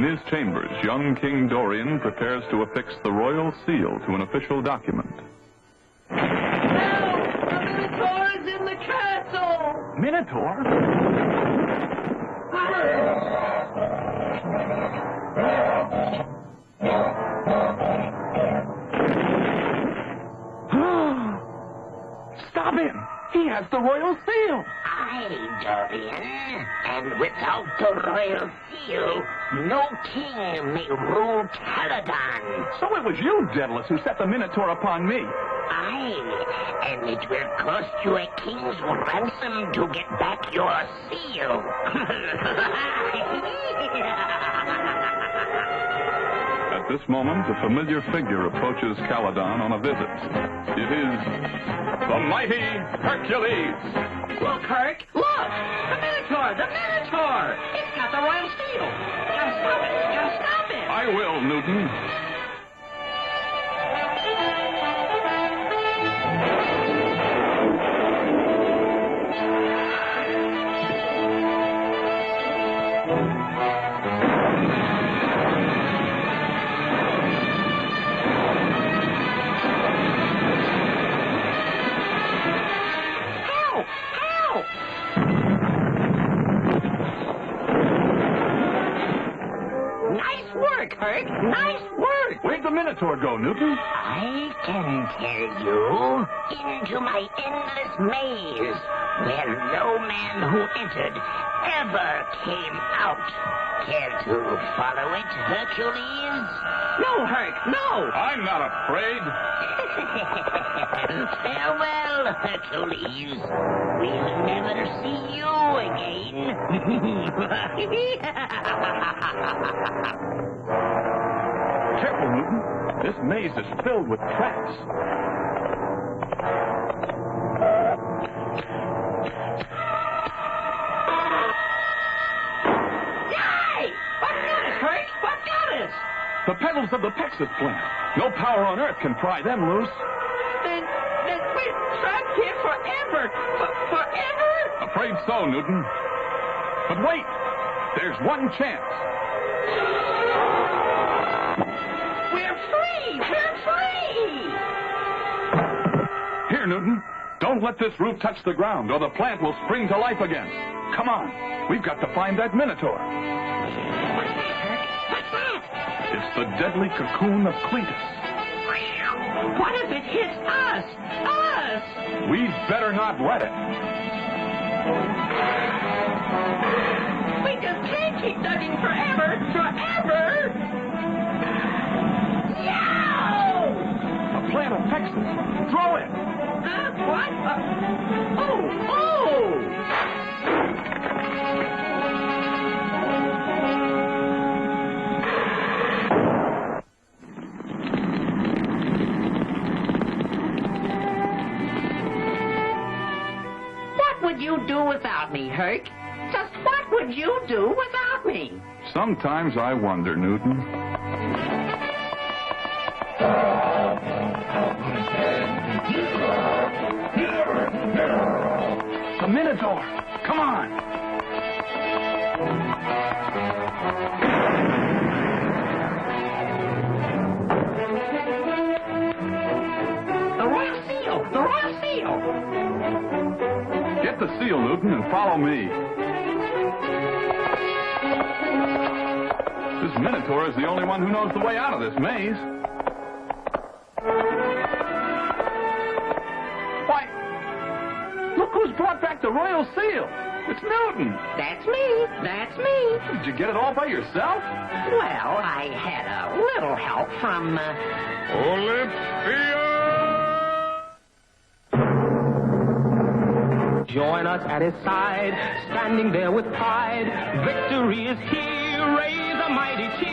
In his chambers, young King Dorian prepares to affix the royal seal to an official document. Help! The Minotaur is in the castle! Minotaur? Stop him! He has the royal seal! Aye, Dorian, and without the royal seal, no king may rule Caladon. So it was you, Daedalus, who set the Minotaur upon me. Aye, and it will cost you a king's ransom to get back your seal. At this moment, a familiar figure approaches Caladon on a visit. It is the mighty Hercules. Look, Herc! Look! The Minotaur! The Minotaur! It's got the royal seal! Gotta stop it! Gotta stop it! I will, Newton. Nice work, Herc! Nice work! Where'd the Minotaur go, Newton? I can tell you, into my endless maze, where no man who entered ever came out. Care to follow it, Hercules? No, Herc! No! I'm not afraid. Farewell, Hercules. We'll never see you again. Careful, Newton. This maze is filled with traps. Yay! What got us, Herc? What got us? The petals of the Pexus plant. No power on Earth can pry them loose. Then we're trapped here forever! Forever? Afraid so, Newton. But wait! There's one chance. We're free! We're free! Here, Newton. Don't let this root touch the ground, or the plant will spring to life again. Come on. We've got to find that Minotaur. What's that, Herc? What's that? It's the deadly cocoon of Cletus. What if it hits us? Us! We'd better not let it. We just can't keep digging forever! Forever! Yow! A plant of Pexus. Throw it! What? Oh! What would you do without me, Herc? Just what would you do without me? Sometimes I wonder, Newton. The Minotaur! Come on! The royal seal! The royal seal! Get the seal, Newton, and follow me. This Minotaur is the only one who knows the way out of this maze. Why, look who's brought back the royal seal. It's Newton. That's me. That's me. Did you get it all by yourself? Well, I had a little help from, Olympia! Join us at his side, standing there with pride. Victory is here, raise a mighty cheer.